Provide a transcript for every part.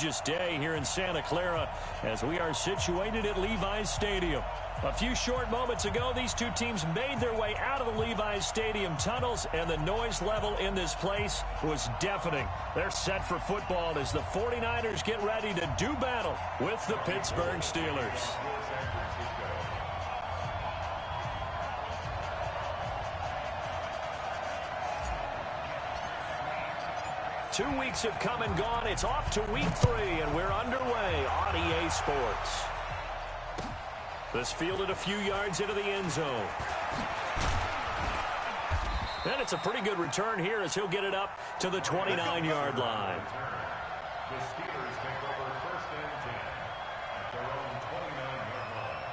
gorgeous day here in Santa Clara as we are situated at Levi's Stadium. A few short moments ago, these two teams made their way out of the Levi's Stadium tunnels, and the noise level in this place was deafening. They're set for football as the 49ers get ready to do battle with the Pittsburgh Steelers. 2 weeks have come and gone. It's off to week 3, and we're underway on EA Sports. This fielded a few yards into the end zone. And it's a pretty good return here as he'll get it up to the 29-yard line. The Steelers take over 1st and 10 at their own 29-yard line.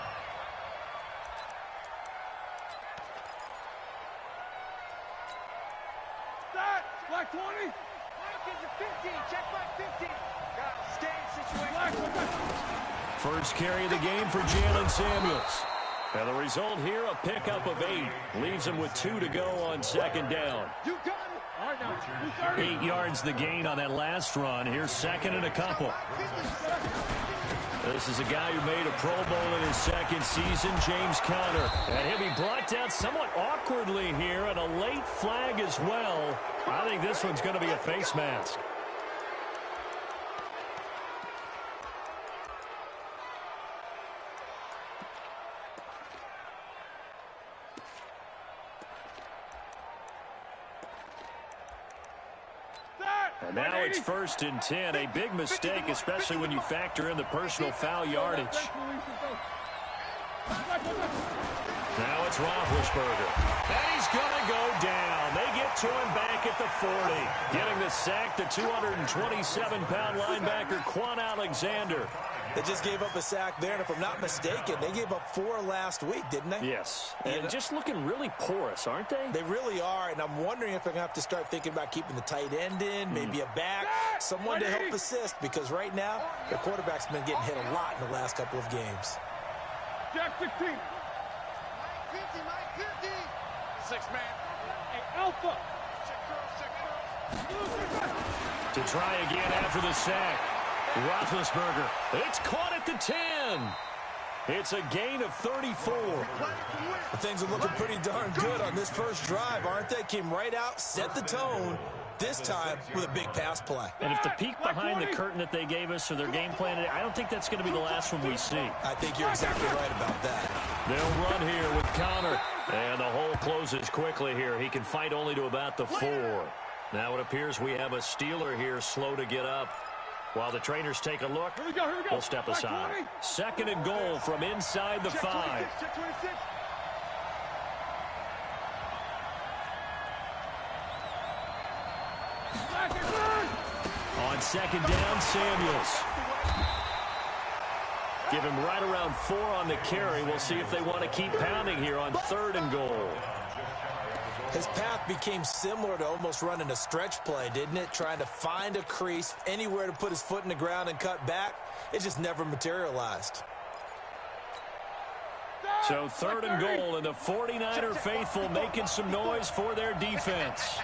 That, black 20. 15, check back 15. Got stay in situation. First carry of the game for Jalen Samuels. And the result here, a pickup of 8. Leaves him with 2 to go on 2nd down. You got it. All right, now, 8 yards the gain on that last run. Here's 2nd and a couple. This is a guy who made a Pro Bowl in his 2nd season, James Conner. And he'll be brought down somewhat awkwardly here, and a late flag as well. I think this one's going to be a face mask. And now it's 1st and 10. A big mistake, especially when you factor in the personal foul yardage. Now it's Roethlisberger. And he's going to go down. They get to him back at the 40. Getting the sack, the 227-pound linebacker, Quan Alexander. They just gave up a sack there, and if I'm not mistaken, they gave up 4 last week, didn't they? Yes. And just looking really porous, aren't they? They really are, and I'm wondering if they're going to have to start thinking about keeping the tight end in, maybe a back, someone to help assist, because right now, their quarterback's been getting hit a lot in the last couple of games. Jack 16. Mike 50, Mike 50. 6-man. Hey, Alpha. Check curl. To try again after the sack. Roethlisberger. It's caught at the 10. It's a gain of 34. Things are looking pretty darn good on this first drive, aren't they? Came right out, set the tone, this time with a big pass play. And if the peek behind the curtain that they gave us or their game plan, I don't think that's going to be the last one we see. I think you're exactly right about that. They'll run here with Conner. And the hole closes quickly here. He can fight only to about the 4. Now it appears we have a Steeler here slow to get up. While the trainers take a look, we'll step aside. 2nd and goal from inside the 5. On 2nd down, Samuels. Give him right around 4 on the carry. We'll see if they want to keep pounding here on 3rd and goal. His path became similar to almost running a stretch play, didn't it? Trying to find a crease, anywhere to put his foot in the ground and cut back. It just never materialized. So 3rd and goal, and the 49er faithful making some noise for their defense.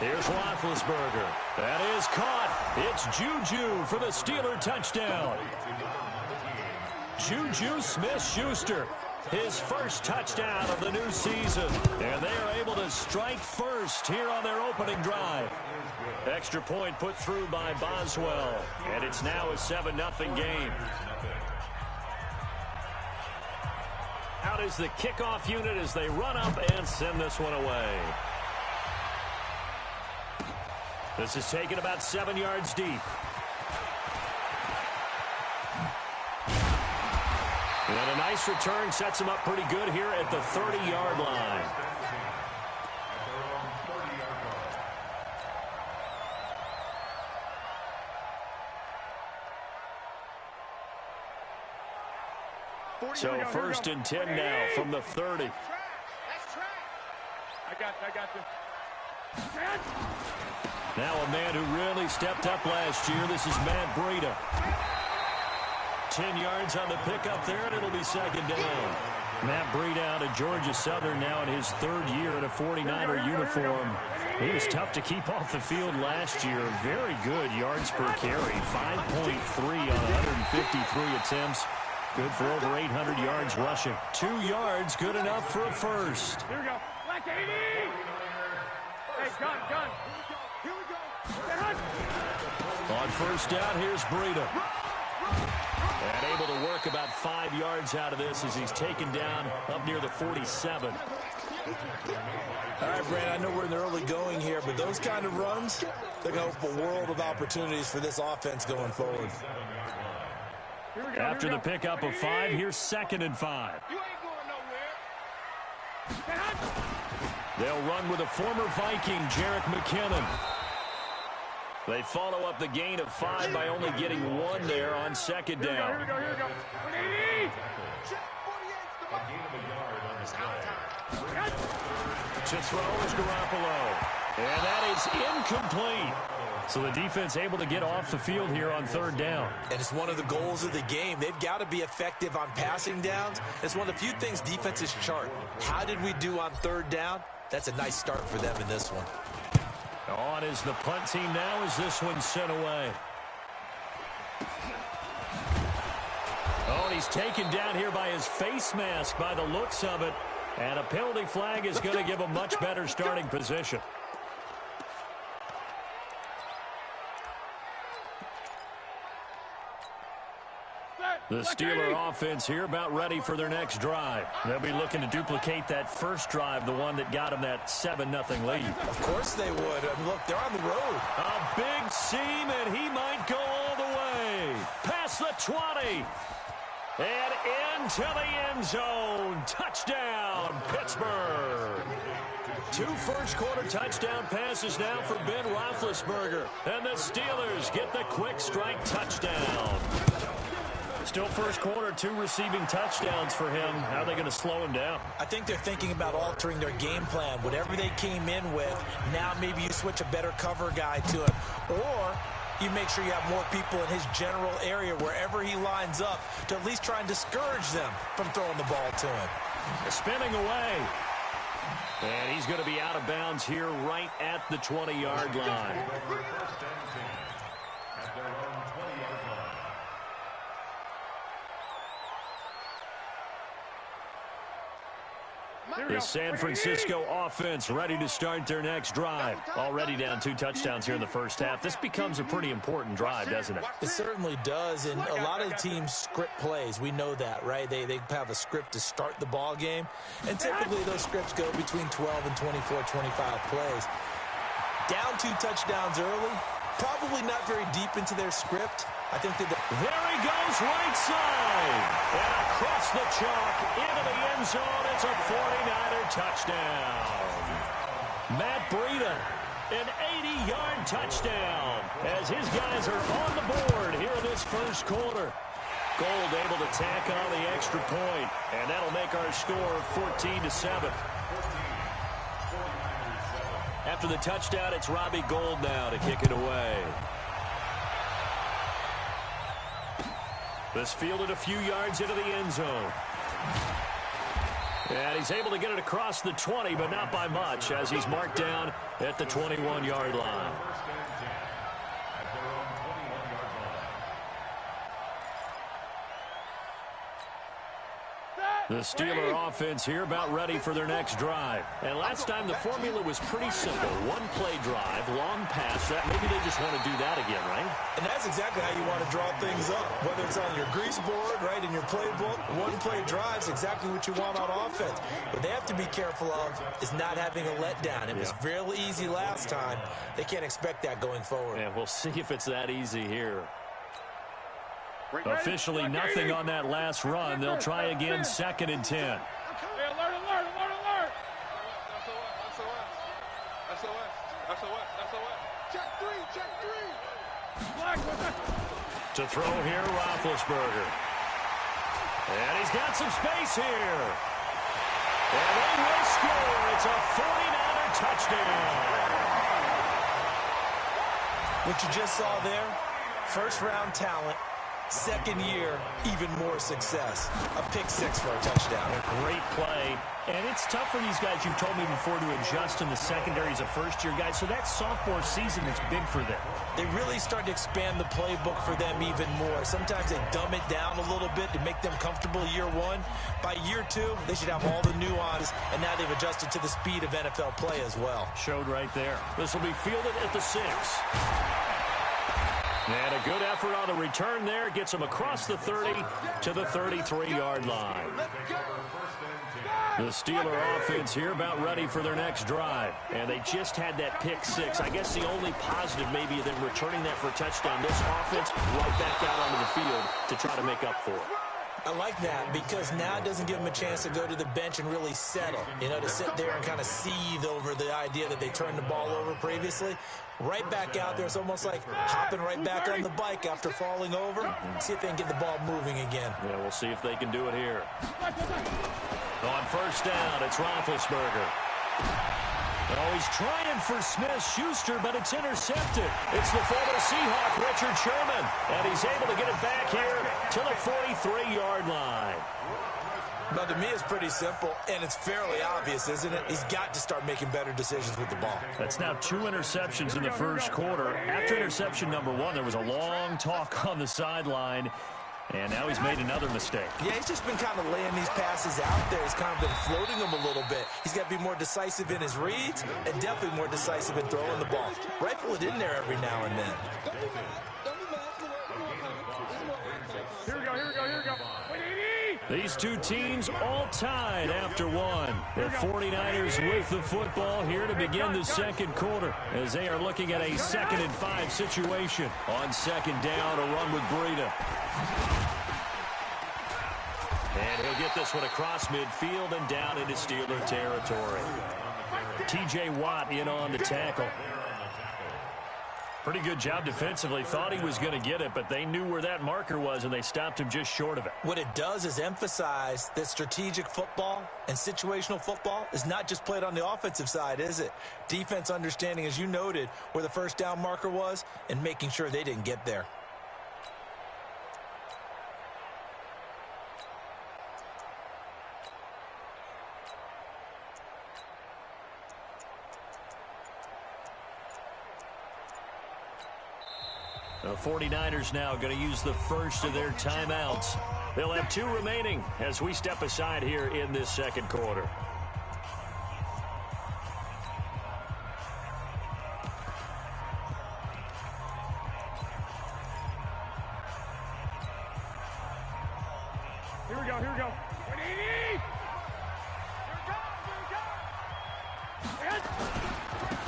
Here's Roethlisberger. That is caught. It's Juju for the Steeler touchdown. Juju Smith-Schuster, his first touchdown of the new season. And they are able to strike first here on their opening drive. Extra point put through by Boswell. And it's now a 7-0 game. Out is the kickoff unit as they run up and send this one away. This is taken about 7 yards deep. And a nice return sets him up pretty good here at the 30-yard line. So 1st and 10 now from the 30. I got this. Now a man who really stepped up last year. This is Matt Breida. 10 yards on the pickup there, and it'll be 2nd down. Matt Breida out of Georgia Southern now in his third year in a 49er uniform. He was tough to keep off the field last year. Very good yards per carry. 5.3 on 153 attempts. Good for over 800 yards rushing. 2 yards, good enough for a first. Here we go. Black 80! Hey, gun. Here we go. On first down, here's Breida. And able to work about 5 yards out of this as he's taken down up near the 47. All right, Brand, I know we're in the early going here, but those kind of runs, they're going to open a world of opportunities for this offense going forward. After the pickup of 5, here's 2nd and 5. You ain't going nowhere. They'll run with a former Viking, Jerick McKinnon. They follow up the gain of 5 by only getting 1 there on 2nd down. Here we go. 180! To throw is Garoppolo. And that is incomplete. So the defense able to get off the field here on 3rd down. And it's one of the goals of the game. They've got to be effective on passing downs. It's one of the few things defenses chart. How did we do on 3rd down? That's a nice start for them in this one. On is the punt team now as this one's sent away. Oh, and he's taken down here by his face mask by the looks of it. And a penalty flag is going to give a much better starting position. The Steeler offense here about ready for their next drive. They'll be looking to duplicate that first drive, the one that got them that 7-0 lead. Of course they would. I mean, look, they're on the road. A big seam, and he might go all the way. Past the 20. And into the end zone. Touchdown, Pittsburgh. 2 first-quarter touchdown passes now for Ben Roethlisberger. And the Steelers get the quick strike touchdown. Still first quarter, 2 receiving touchdowns for him. How are they going to slow him down? I think they're thinking about altering their game plan. Whatever they came in with, now maybe you switch a better cover guy to him. Or you make sure you have more people in his general area wherever he lines up to at least try and discourage them from throwing the ball to him. Spinning away. And he's going to be out of bounds here right at the 20-yard line. The San Francisco offense ready to start their next drive. Already down 2 touchdowns here in the first half. This becomes a pretty important drive, doesn't it? It certainly does, and a lot of the teams script plays. We know that, right? They have a script to start the ball game, and typically those scripts go between 12 and 24, 25 plays. Down 2 touchdowns early, probably not very deep into their script. I think that there he goes, right side. And across the chalk, into the end zone. It's a 49er touchdown. Matt Breida, an 80-yard touchdown. As his guys are on the board here in this first quarter. Gold able to tack on the extra point. And that'll make our score 14-7. After the touchdown, it's Robbie Gould now to kick it away. This fielded a few yards into the end zone. And he's able to get it across the 20, but not by much, as he's marked down at the 21-yard line. The Steeler offense here about ready for their next drive. And last time the formula was pretty simple. 1-play drive, long pass. Maybe they just want to do that again, right? And that's exactly how you want to draw things up. Whether it's on your grease board, right, in your playbook, 1-play drive is exactly what you want on offense. What they have to be careful of is not having a letdown. It was real easy last time. They can't expect that going forward. And we'll see if it's that easy here. Officially nothing on that last run. They'll try again, 2nd and 10. Hey, alert. SOS. Check three. To throw here, Roethlisberger. And he's got some space here. And they will score. It's a 49er touchdown. What you just saw there, first-round talent, Second year, even more success. A pick six for a touchdown. A great play. And it's tough for these guys, you've told me before, to adjust in the secondary as a first-year guy. So that sophomore season is big for them. They really start to expand the playbook for them even more. Sometimes they dumb it down a little bit to make them comfortable year one. By year two, they should have all the nuances, and now they've adjusted to the speed of NFL play as well. Showed right there. This will be fielded at the 6. And a good effort on the return there. Gets him across the 30 to the 33-yard line. The Steeler offense here about ready for their next drive. And they just had that pick six. I guess the only positive maybe of them returning that for a touchdown. This offense right back out onto the field to try to make up for it. I like that because now it doesn't give them a chance to go to the bench and really settle. You know, to sit there and kind of seethe over the idea that they turned the ball over previously. Right back out there. It's almost like hopping right back on the bike after falling over. See if they can get the ball moving again. Yeah, we'll see if they can do it here. On first down, it's Roethlisberger. Oh, he's trying for Smith-Schuster, but it's intercepted. It's the former Seahawk, Richard Sherman, and he's able to get it back here to the 43-yard line. Now, to me, it's pretty simple, and it's fairly obvious, isn't it? He's got to start making better decisions with the ball. That's now 2 interceptions in the first quarter. After interception number 1, there was a long talk on the sideline. And now he's made another mistake. Yeah, he's just been kind of laying these passes out there. He's kind of been floating them a little bit. He's got to be more decisive in his reads and definitely more decisive in throwing the ball. Rifle it in there every now and then. Here we go. These two teams all tied after one. The 49ers with the football here to begin the second quarter as they are looking at a 2nd and 5 situation. On second down, a run with Breida. And he'll get this one across midfield and down into Steeler territory. T.J. Watt in on the tackle. Pretty good job defensively. Thought he was going to get it, but they knew where that marker was, and they stopped him just short of it. What it does is emphasize that strategic football and situational football is not just played on the offensive side, is it? Defense understanding, as you noted, where the first down marker was and making sure they didn't get there. The 49ers now going to use the first of their timeouts. They'll have 2 remaining as we step aside here in this second quarter. Here we go.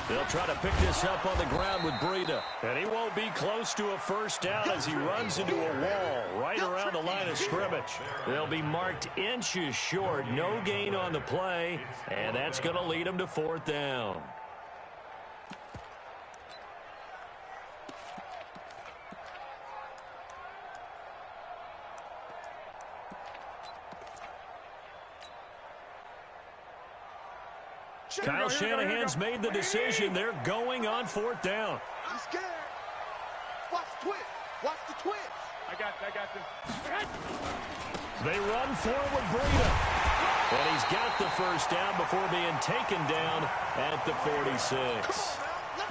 They'll try to pick this up on the ground with Breida. And he won't be close to a first down as he runs into a wall right around the line of scrimmage. They'll be marked inches short. No gain on the play. And that's going to lead them to 4th down. Kyle Shanahan's made the decision. They're going on 4th down. He's scared. Watch the twitch. I got this. They run forward with Breida. And he's got the first down before being taken down at the 46.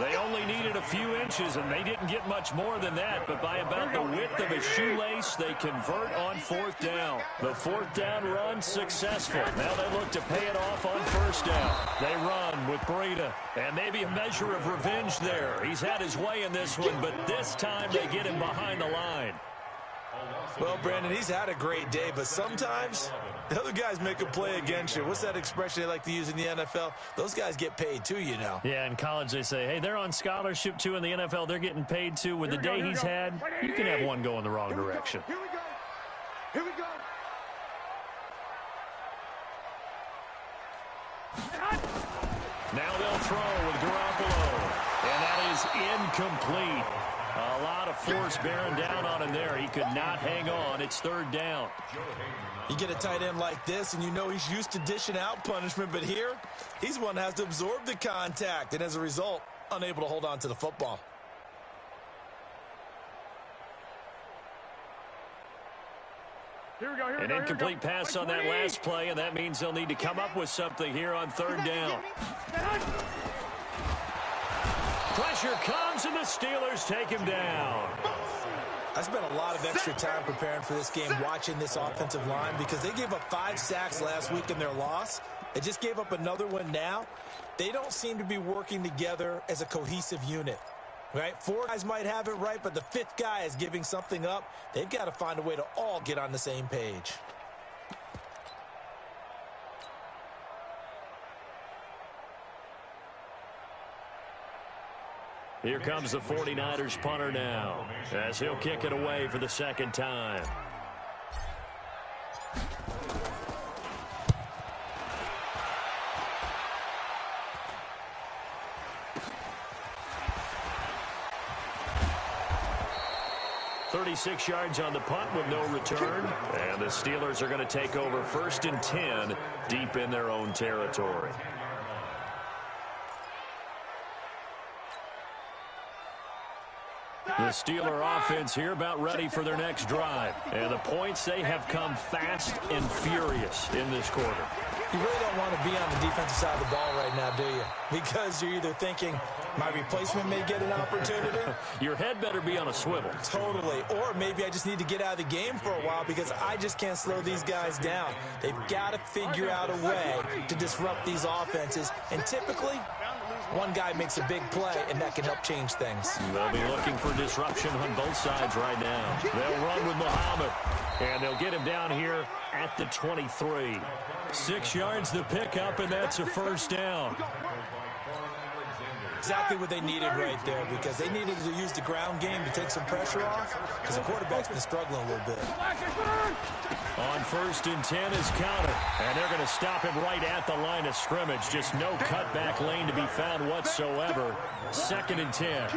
They only needed a few inches, and they didn't get much more than that. But by about the width of a shoelace, they convert on 4th down. The 4th down run successful. Now they look to pay it off on 1st down. They run with Breida, and maybe a measure of revenge there. He's had his way in this one, but this time they get him behind the line. Well, Brandon, he's had a great day, but sometimes the other guys make a play against you. What's that expression they like to use in the NFL? Those guys get paid too, you know. Yeah, in college they say, hey, they're on scholarship too. In the NFL, they're getting paid too. With the day he's had, you can have one go in the wrong direction. Here we go. Now they'll throw with Garoppolo, and that is incomplete. A lot of force bearing down on him there. He could not hang on. It's 3rd down. You get a tight end like this, and you know he's used to dishing out punishment, but here, he's one that has to absorb the contact, and as a result, unable to hold on to the football. An incomplete pass on that last play, and that means they'll need to come up with something here on third down. Pressure comes, and the Steelers take him down. I spent a lot of extra time preparing for this game, watching this offensive line, because they gave up 5 sacks last week in their loss. They just gave up another one now. They don't seem to be working together as a cohesive unit. Right? 4 guys might have it right, but the 5th guy is giving something up. They've got to find a way to all get on the same page. Here comes the 49ers punter now, as he'll kick it away for the second time. .36 yards on the punt with no return. And the Steelers are going to take over 1st and 10 deep in their own territory. The Steeler offense here about ready for their next drive. And the points, they have come fast and furious in this quarter. You really don't want to be on the defensive side of the ball right now, do you? Because you're either thinking, my replacement may get an opportunity. Your head better be on a swivel. Totally. Or maybe I just need to get out of the game for a while because I just can't slow these guys down. They've got to figure out a way to disrupt these offenses. And typically, one guy makes a big play, and that can help change things. They'll be looking for disruption on both sides right now. They'll run with Muhammad, and they'll get him down here at the 23. 6 yards the pickup, and that's a first down. Exactly what they needed right there, because they needed to use the ground game to take some pressure off, because the quarterback's been struggling a little bit. On 1st and 10 is Counter, and they're going to stop him right at the line of scrimmage. Just no cutback lane to be found whatsoever. 2nd and 10.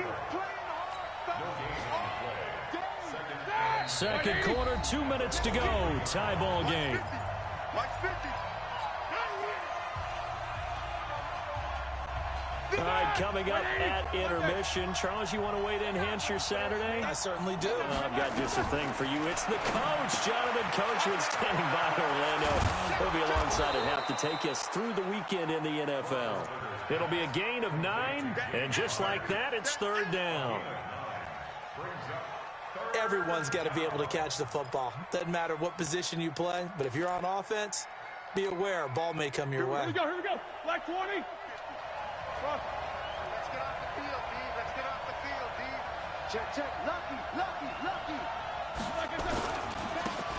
Second quarter, 2 minutes to go. Tie ball game. All right, coming up at intermission. Charles, you want to wait to enhance your Saturday? I certainly do. I've got just a thing for you. It's the coach, Jonathan Coachman, standing by Orlando. He'll be alongside at half to take us through the weekend in the NFL. It'll be a gain of 9, and just like that, it's third down. Everyone's got to be able to catch the football. Doesn't matter what position you play, but if you're on offense, be aware a ball may come your way. Here we go. Black 20. Let's get off the field, D. Let's get off the field, D. Check. Lucky.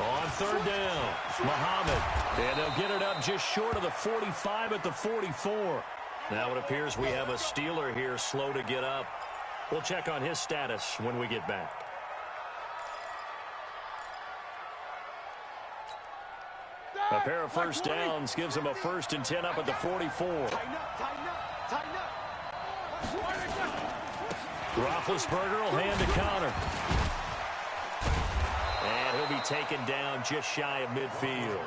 On third down, Muhammad. And they'll get it up just short of the 45 at the 44. Now it appears we have a Steeler here slow to get up. We'll check on his status when we get back. A pair of first downs gives them a 1st and 10 up at the 44. Tighten up. Roethlisberger will hand to Counter. And he'll be taken down just shy of midfield.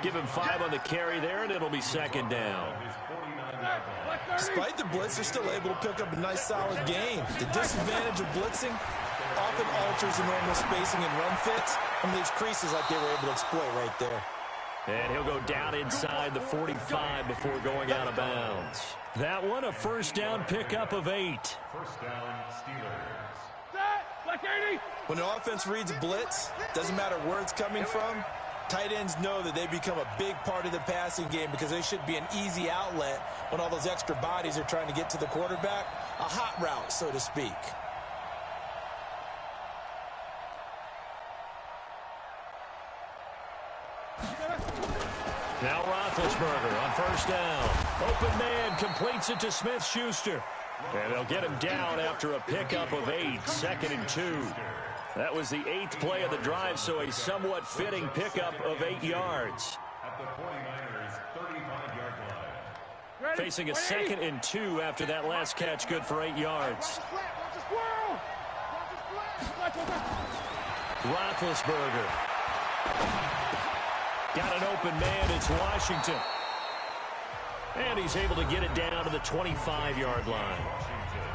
Give him 5 on the carry there, and it'll be 2nd down. Despite the blitz, they're still able to pick up a nice, solid gain. The disadvantage of blitzing often alters the normal spacing and run fits and leaves creases like they were able to exploit right there. And he'll go down inside the 45 before going out of bounds. That one, a first down pickup of 8. First down, Steelers. Black 80. When the offense reads blitz, doesn't matter where it's coming from, tight ends know that they become a big part of the passing game because they should be an easy outlet when all those extra bodies are trying to get to the quarterback. A hot route, so to speak. Now Roethlisberger on first down. Open man completes it to Smith-Schuster. And they'll get him down after a pickup of 8, 2nd and 2. That was the 8th play of the drive, so a somewhat fitting pickup of 8 yards. At the 49ers, 35-yard line. Facing a 2nd and 2 after that last catch, good for 8 yards. Roethlisberger. Got an open man, it's Washington. And he's able to get it down to the 25-yard line.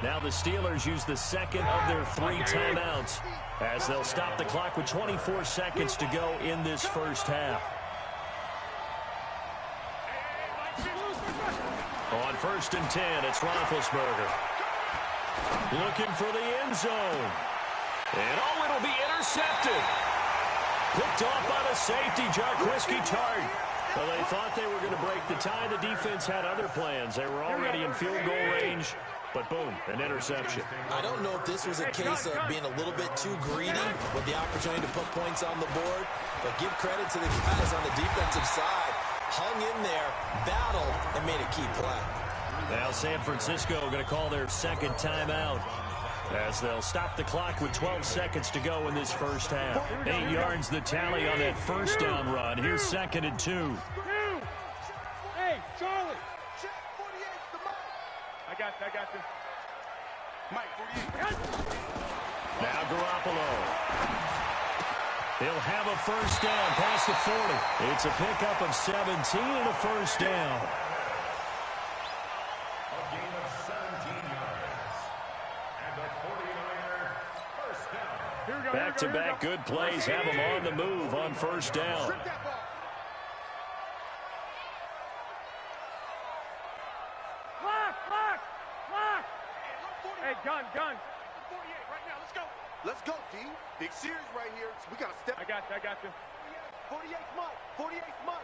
Now the Steelers use the second of their 3 timeouts as they'll stop the clock with 24 seconds to go in this first half. On 1st and 10, it's Roethlisberger. Looking for the end zone. And it'll be intercepted. Picked off by the safety, Jarquiski Tart. Well, they thought they were going to break the tie. The defense had other plans. They were already in field goal range, but boom, an interception. I don't know if this was a case of being a little bit too greedy with the opportunity to put points on the board, but give credit to the guys on the defensive side. Hung in there, battled, and made a key play. Now San Francisco going to call their second timeout as they'll stop the clock with 12 seconds to go in this first half. 8 yards the tally on that first down run. Here's 2nd and 2. Hey, Charlie. I got you. Mike, 48. Now Garoppolo. He'll have a first down past the 40. It's a pickup of 17 and a first down. A gain of 17 yards. And the 49er first down. Back-to-back good plays have them on the move on first down. Lock. Hey, gun. 48 right now. Let's go. Let's go, D. Big series right here. We got to step. I got you. 48's Mike. 48's Mike.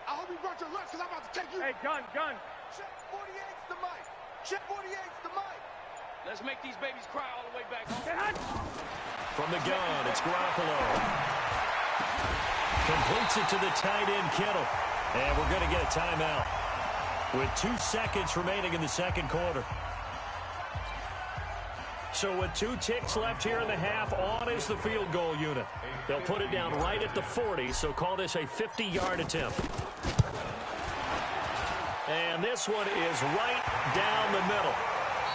I hope you brought your lunch because I'm about to take you. Hey, gun. Check 48's the Mike. Check 48's the Mike. Let's make these babies cry all the way back home. From the gun, it's Garoppolo. Completes it to the tight end, Kittle. And we're going to get a timeout with 2 seconds remaining in the second quarter. So with 2 ticks left here in the half, on is the field goal unit. They'll put it down right at the 40, so call this a 50-yard attempt. And this one is right down the middle.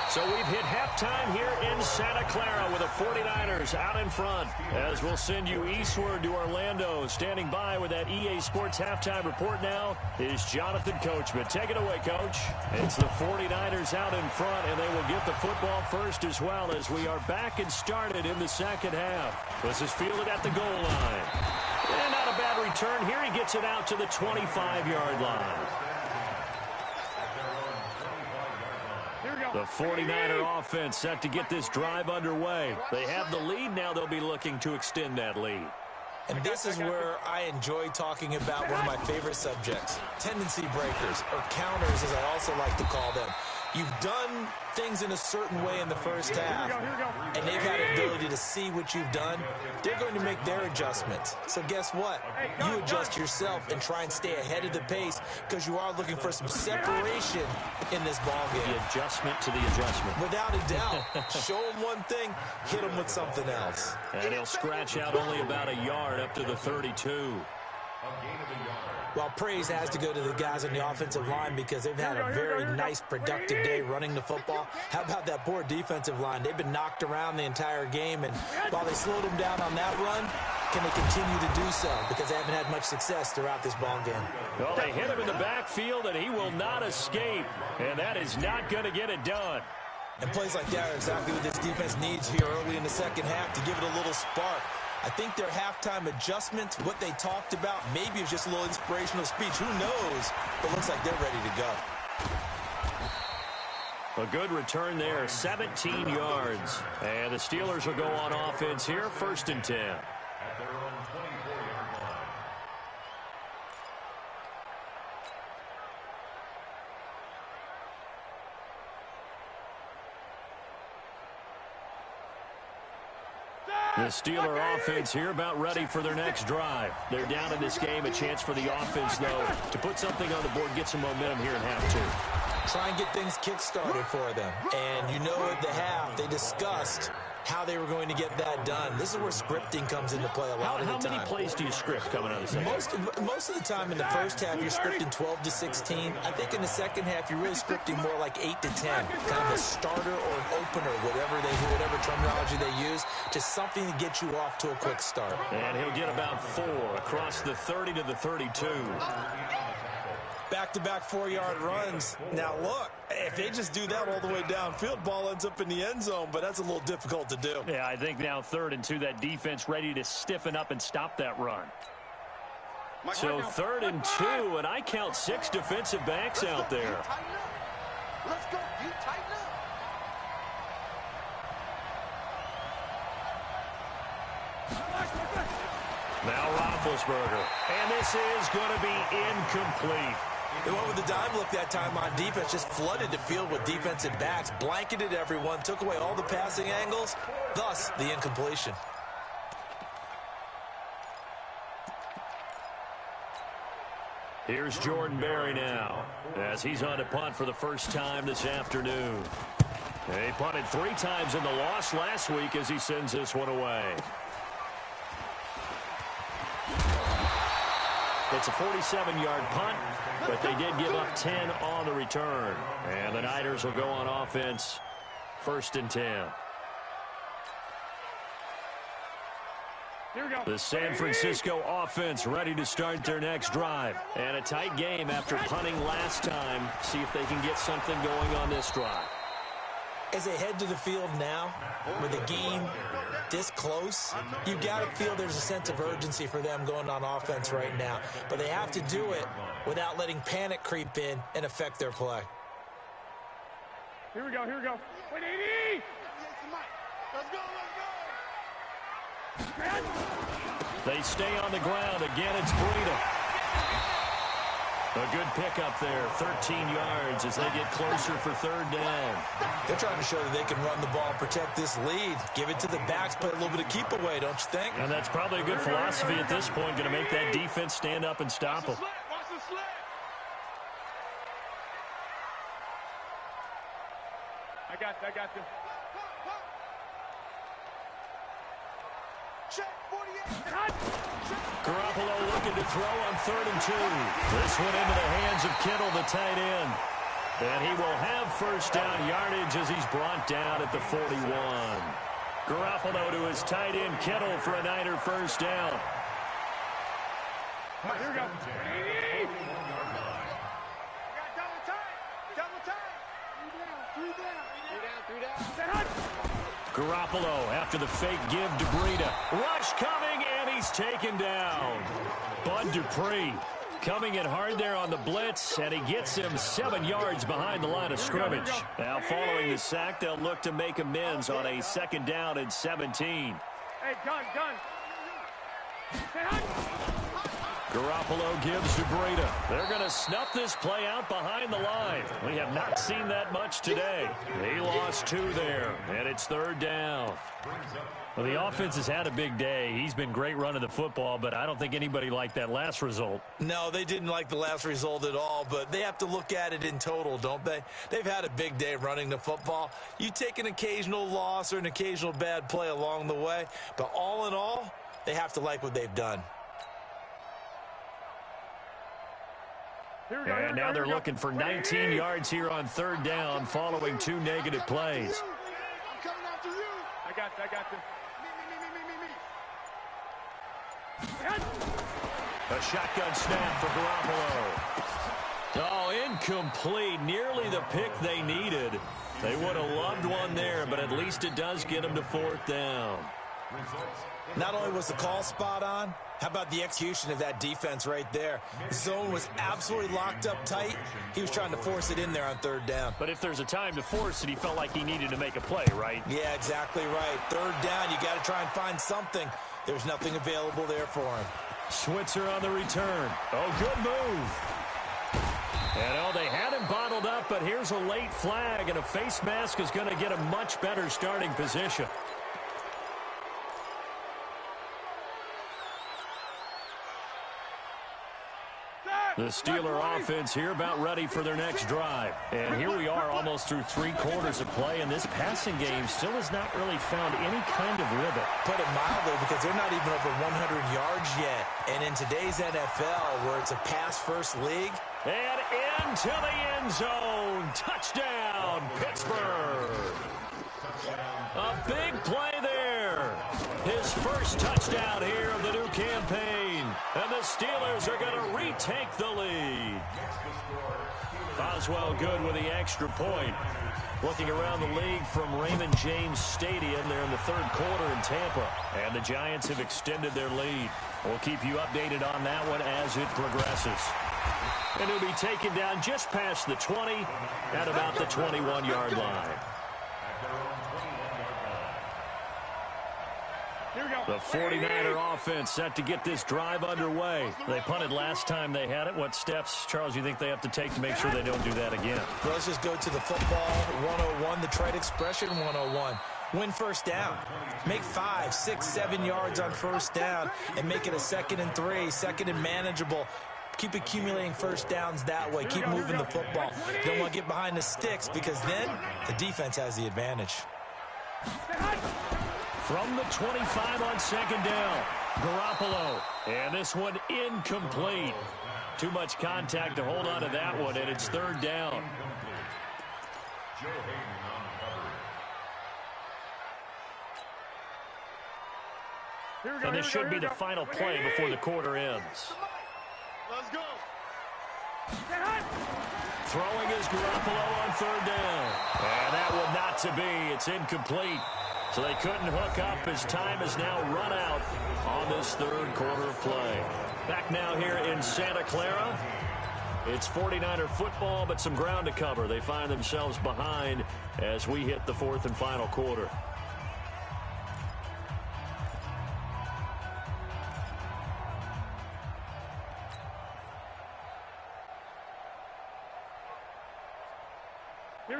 So we've hit halftime here in Santa Clara with the 49ers out in front. As we'll send you eastward to Orlando. Standing by with that EA Sports halftime report now is Jonathan Coachman. Take it away, Coach. It's the 49ers out in front, and they will get the football first as well as we are back and started in the second half. This is fielded at the goal line. And not a bad return here. He gets it out to the 25-yard line. The 49er offense set to get this drive underway. They have the lead now. They'll be looking to extend that lead. And this is where I enjoy talking about one of my favorite subjects, tendency breakers, or counters as I also like to call them. You've done things in a certain way in the first half, and they've had the ability to see what you've done. They're going to make their adjustments. So guess what? You adjust yourself and try and stay ahead of the pace because you are looking for some separation in this ball game. The adjustment to the adjustment. Without a doubt. Show them one thing, hit them with something else. And he'll scratch out only about a yard up to the 32. Well, praise has to go to the guys on the offensive line because they've had a very nice, productive day running the football. How about that poor defensive line? They've been knocked around the entire game, and while they slowed them down on that run, can they continue to do so? Because they haven't had much success throughout this ball game. Well, they hit him in the backfield, and he will not escape, and that is not going to get it done. And plays like that are exactly what this defense needs here early in the second half to give it a little spark. I think their halftime adjustments, what they talked about, maybe it's just a little inspirational speech. Who knows? But looks like they're ready to go. A good return there, 17 yards. And the Steelers will go on offense here, 1st and 10. At their own 24-yard line. The Steeler offense here about ready for their next drive. They're down in this game. A chance for the offense, though, to put something on the board, get some momentum here in half two. Try and get things kick-started for them. And you know at the half, they discussed how they were going to get that done. This is where scripting comes into play a lot of the time. How many plays do you script coming out of the second half? Most of the time in the first half, you're scripting 12 to 16. I think in the second half, you're really scripting more like 8 to 10. Kind of a starter or an opener, whatever terminology they use. Just something to get you off to a quick start. And he'll get about 4 across the 30 to the 32. back-to-back 4-yard runs. Now, look, if they just do that all the way downfield, ball ends up in the end zone, but that's a little difficult to do. Yeah, I think now 3rd and 2, that defense ready to stiffen up and stop that run. So 3rd and 2, and I count 6 defensive backs out there. Let's go, you tighten up. Now Roethlisberger, and this is going to be incomplete. They went with the dive look that time on defense, just flooded the field with defensive backs, blanketed everyone, took away all the passing angles, thus the incompletion. Here's Jordan Berry now, as he's on to punt for the first time this afternoon. He punted 3 times in the loss last week as he sends this one away. It's a 47-yard punt, but they did give up 10 on the return. And the Niners will go on offense, 1st and 10. Here we go. The San Francisco offense ready to start their next drive. And a tight game after punting last time. See if they can get something going on this drive. As they head to the field now, with the game this close, you've got to feel there's a sense of urgency for them going on offense right now. But they have to do it without letting panic creep in and affect their play. Here we go, here we go. Wait, 80! Let's go, They stay on the ground. Again, it's Breida. A good pickup there, 13 yards as they get closer for 3rd down. They're trying to show that they can run the ball, protect this lead, give it to the backs, play a little bit of keep away, don't you think? And that's probably a good philosophy at this point, going to make that defense stand up and stop them. Watch the slant. I got you. Check 48. Garoppolo looking to throw on 3rd and 2. This one into the hands of Kittle, the tight end. And he will have 1st down yardage as he's brought down at the 41. Garoppolo to his tight end, Kittle, for a Niner 1st down. Here we go. 80! Double time. 3 down. Garoppolo after the fake give to Breida. Rush coming, and he's taken down. Bud Dupree coming in hard there on the blitz, and he gets him 7 yards behind the line of scrimmage. Now following the sack, they'll look to make amends on a 2nd down and 17. Hey, gun. Garoppolo gives to Breida. They're going to snuff this play out behind the line. We have not seen that much today. He lost 2 there, and it's 3rd down. Well, the offense has had a big day. He's been great running the football, but I don't think anybody liked that last result. No, they didn't like the last result at all, but they have to look at it in total, don't they? They've had a big day running the football. You take an occasional loss or an occasional bad play along the way, but all in all, they have to like what they've done. And now they're looking for 19 yards here on 3rd down following 2 negative plays. I'm coming after you. I got you. A shotgun snap for Garoppolo. Oh, incomplete. Nearly the pick they needed. They would have loved one there, but at least it does get them to 4th down. Not only was the call spot on, how about the execution of that defense right there? The zone was absolutely locked up tight. He was trying to force it in there on 3rd down. But if there's a time to force it, he felt like he needed to make a play, right? Yeah, exactly right. 3rd down, you got to try and find something. There's nothing available there for him. Switzer on the return. Oh, good move. And they had him bottled up, but here's a late flag, and a face mask is going to get a much better starting position. The Steeler offense here about ready for their next drive. And here we are almost through 3 quarters of play, and this passing game still has not really found any kind of rhythm. Put it mildly, because they're not even over 100 yards yet. And in today's NFL, where it's a pass-first league. And into the end zone. Touchdown, Pittsburgh. A big play there. His first touchdown here of the new campaign. And the Steelers are going to retake the lead. Boswell good with the extra point. Looking around the league from Raymond James Stadium, they're in the third quarter in Tampa. And the Giants have extended their lead. We'll keep you updated on that one as it progresses. And he'll be taken down just past the 20 at about the 21-yard line. The 49er offense set to get this drive underway. They punted last time they had it. What steps, Charles, you think they have to take to make sure they don't do that again? Well, let's just go to the football 101, the trite expression 101. Win first down. Make 5, 6, 7 yards on first down and make it a 2nd and 3, 2nd and manageable. Keep accumulating first downs that way. Keep moving the football. You don't want to get behind the sticks because then the defense has the advantage. From the 25 on 2nd down, Garoppolo. And this one incomplete. Too much contact to hold on to that one, and it's 3rd down. And this should be the final play before the quarter ends. Let's go. Throwing is Garoppolo on 3rd down. And that one not to be. It's incomplete. So they couldn't hook up as time is now run out on this 3rd quarter of play. Back now here in Santa Clara. It's 49er football, but some ground to cover. They find themselves behind as we hit the 4th and final quarter.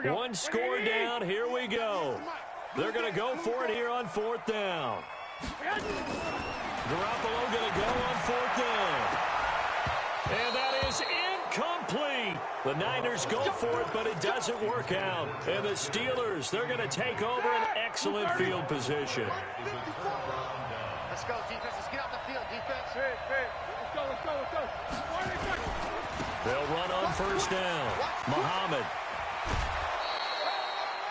One score down. Here we go. They're going to go for it here on 4th down. Garoppolo going to go on 4th down. And that is incomplete. The Niners go for it, but it doesn't work out. And the Steelers, they're going to take over an excellent field position. Let's go, defense. Let's get out the field, defense. Let's go. They'll run on 1st down. Muhammad.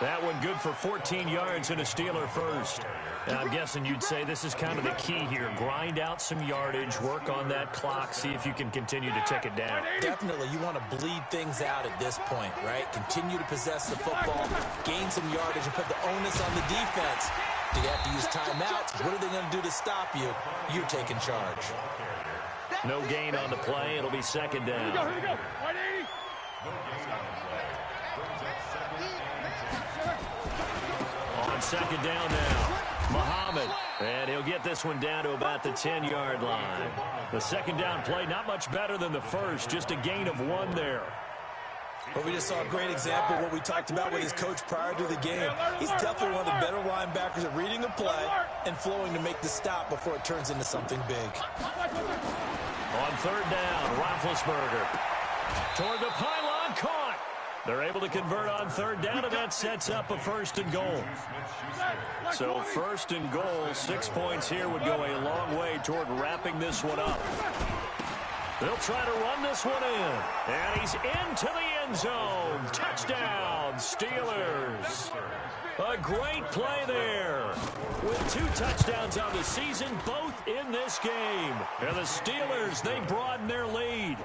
That one good for 14 yards and a Steeler first. And I'm guessing you'd say this is kind of the key here. Grind out some yardage, work on that clock, see if you can continue to tick it down. Definitely, you want to bleed things out at this point, right? Continue to possess the football, gain some yardage, and put the onus on the defense. Do you have to use timeouts? What are they going to do to stop you? You're taking charge. No gain on the play. It'll be 2nd down. Here we go. 180. On 2nd down now, Muhammad. And he'll get this one down to about the 10-yard line. The 2nd down play, not much better than the first, just a gain of 1 there. But we just saw a great example of what we talked about with his coach prior to the game. He's definitely one of the better linebackers at reading a play and flowing to make the stop before it turns into something big. On 3rd down, Roethlisberger. Toward the pylon, caught. They're able to convert on 3rd down, and that sets up a 1st and goal. So 1st and goal, 6 points here would go a long way toward wrapping this one up. They'll try to run this one in. And he's into the end zone. Touchdown, Steelers. A great play there. With 2 touchdowns on the season, both in this game. And the Steelers, they broaden their lead.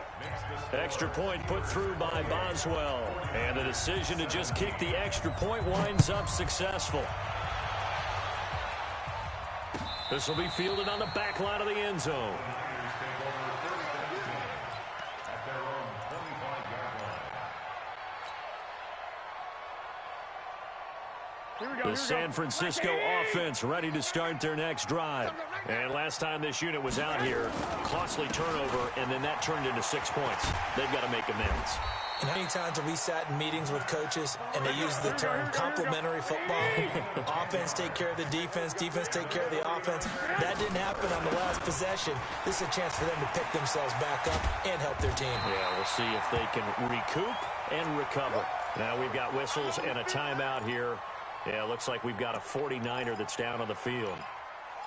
Extra point put through by Boswell. And the decision to just kick the extra point winds up successful. This will be fielded on the back line of the end zone. The San Francisco offense ready to start their next drive. And last time this unit was out here, costly turnover, and then that turned into 6 points. They've got to make amends. And how many times have we sat in meetings with coaches and they use the term complementary football? Offense take care of the defense, defense take care of the offense. That didn't happen on the last possession. This is a chance for them to pick themselves back up and help their team. Yeah, we'll see if they can recoup and recover. Now we've got whistles and a timeout here. Yeah, looks like we've got a 49er that's down on the field.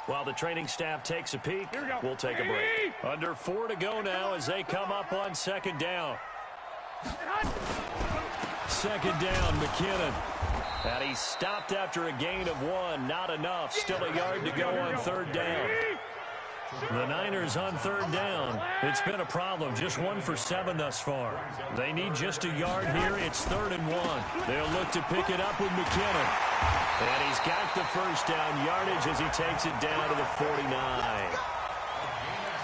While the training staff takes a peek, we'll take a break. Under 4 to go now as they come up on 2nd down. 2nd down, McKinnon. And he stopped after a gain of 1. Not enough. Still a yard to go on 3rd down. The Niners on third down. It's been a problem. Just 1 for 7 thus far. They need just a yard here. It's 3rd and 1. They'll look to pick it up with McKinnon. And he's got the first down yardage as he takes it down to the 49.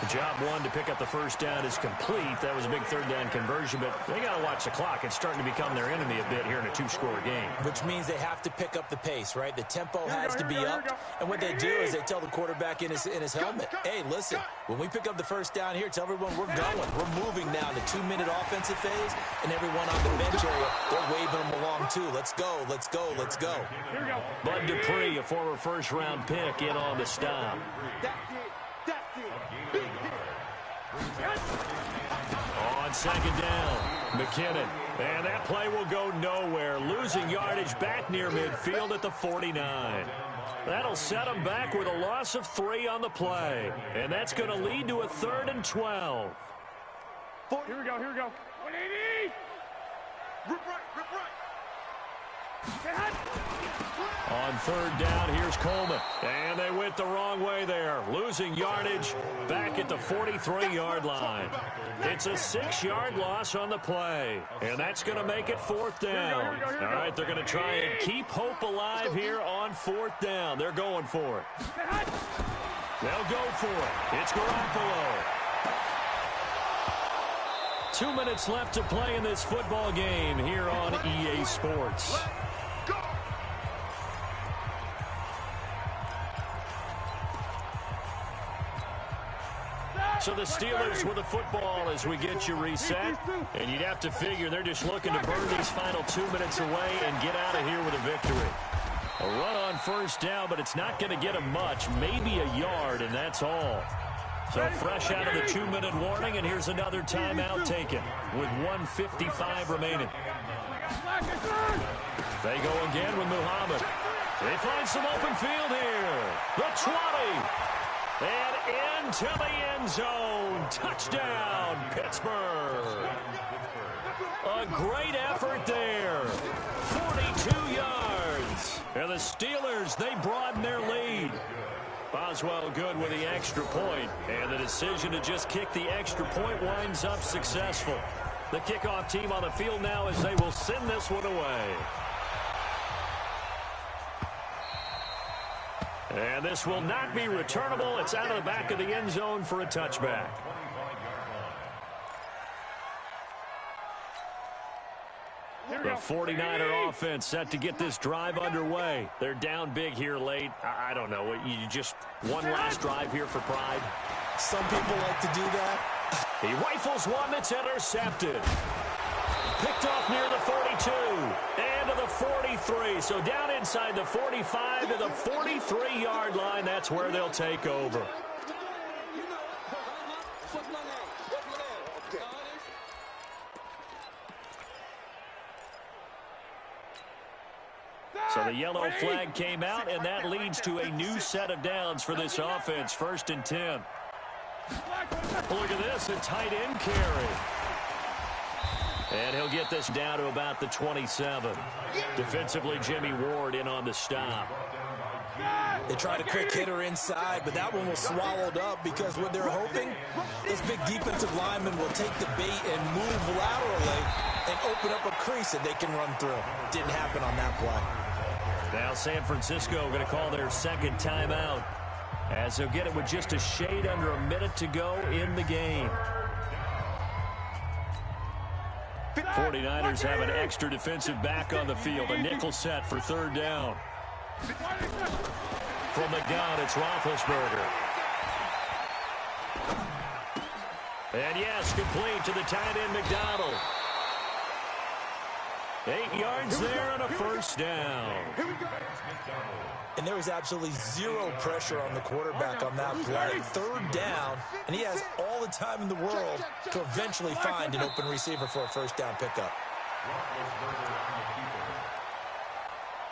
Job 1 to pick up the first down is complete. That was a big third down conversion, but they got to watch the clock. It's starting to become their enemy a bit here in a 2-score game. Which means they have to pick up the pace, right? The tempo has to be up. And what they do is they tell the quarterback in his helmet, hey, listen, when we pick up the first down here, tell everyone we're going. We're moving now. The 2-minute offensive phase, and everyone on the bench area, they're waving them along too. Let's go, let's go, let's go. Bud Dupree, a former first-round pick, in on the stop. On second down, McKinnon. And that play will go nowhere. Losing yardage back near midfield at the 49. That'll set them back with a loss of 3 on the play. And that's going to lead to a 3rd and 12. Here we go, here we go. 180! Rip right. On third down, here's Coleman. And they went the wrong way there. Losing yardage back at the 43-yard line. It's a 6-yard loss on the play. And that's going to make it 4th down. All right, they're going to try and keep hope alive here on 4th down. They're going for it. They'll go for it. It's Garoppolo. 2 minutes left to play in this football game here on EA Sports. So the Steelers with the football as we get you reset. And you'd have to figure they're just looking to burn these final 2 minutes away and get out of here with a victory. A run on first down, but it's not going to get them much. Maybe a yard, and that's all. So fresh out of the 2-minute warning, and here's another timeout taken with 1:55 remaining. They go again with Muhammad. They find some open field here. The 20. And into the end zone. Touchdown, Pittsburgh. A great effort there. 42 yards. And the Steelers, they broaden their lead. Boswell good with the extra point. And the decision to just kick the extra point winds up successful. The kickoff team on the field now as they will send this one away. And this will not be returnable. It's out of the back of the end zone for a touchback. The 49er offense set to get this drive underway. They're down big here late. I don't know. You just one last drive here for pride. Some people like to do that. He rifles one that's intercepted. Picked off near the 42 and to the 43. So down inside the 45 to the 43-yard line. That's where they'll take over. So the yellow flag came out, and that leads to a new set of downs for this offense. 1st and 10. Look at this, a tight end carry. And he'll get this down to about the 27. Defensively, Jimmy Ward in on the stop. They tried a quick hitter inside, but that one was swallowed up because what they're hoping, this big defensive lineman will take the bait and move laterally and open up a crease that they can run through. Didn't happen on that play. Now San Francisco going to call their second timeout as they'll get it with just a shade under a minute to go in the game. 49ers have an extra defensive back on the field. A nickel set for 3rd down. From the gun, it's Roethlisberger. And yes, complete to the tight end McDonald. 8 yards there and a 1st down. And there was absolutely zero pressure on the quarterback on that play. 3rd down, and he has all the time in the world to eventually find an open receiver for a 1st down pickup.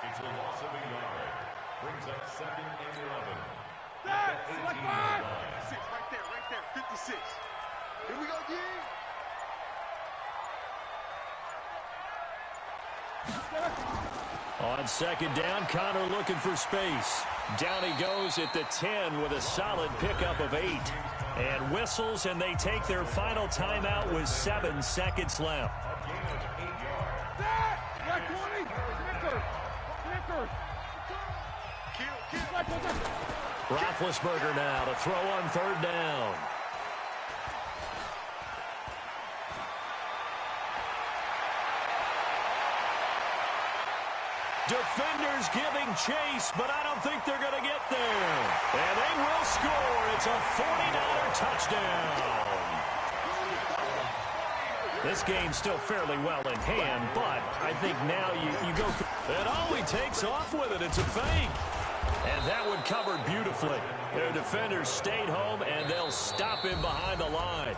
It's a loss of a yard. Brings up 2nd and 11. Select 5. 56, right there, 56. Here we go, D. On 2nd down, Connor looking for space. Down he goes at the 10 with a solid pickup of 8. And whistles, and they take their final timeout with 7 seconds left. Roethlisberger now to throw on 3rd down. Defenders giving chase, but I don't think they're going to get there. And they will score. It's a 49er touchdown. This game's still fairly well in hand, but I think now you go. And all he takes off with it, it's a fake. And that one covered beautifully. Their defenders stayed home, and they'll stop him behind the line.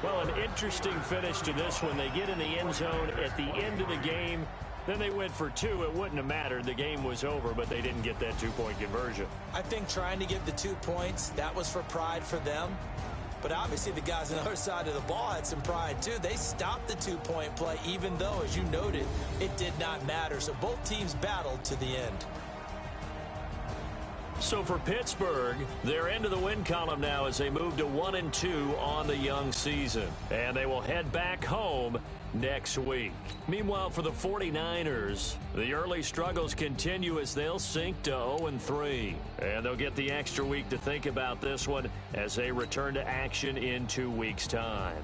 Well, an interesting finish to this one. They get in the end zone at the end of the game. Then they went for 2. It wouldn't have mattered. The game was over, but they didn't get that 2-point conversion. I think trying to get the 2 points, that was for pride for them. But obviously the guys on the other side of the ball had some pride too. They stopped the 2-point play, even though, as you noted, it did not matter. So both teams battled to the end. So for Pittsburgh, they're into the win column now as they move to 1-2 on the young season. And they will head back home next week. Meanwhile, for the 49ers, the early struggles continue as they'll sink to 0-3. And they'll get the extra week to think about this one as they return to action in 2 weeks' time.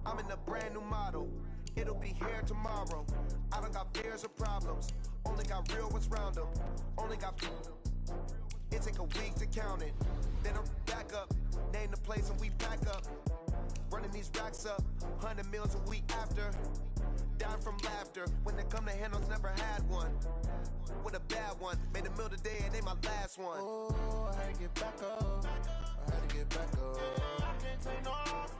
I'm in a brand new model. It'll be here tomorrow. I don't got fears or problems. Only got real ones round them. Only got. It take a week to count it. Then I'm back up. Name the place and we pack up. Running these racks up. 100 meals a week after. Dying from laughter. When they come to handles, never had one. With a bad one. Made a meal today and they my last one. Oh, I had to get back up. I had to get back up. I can't take no off.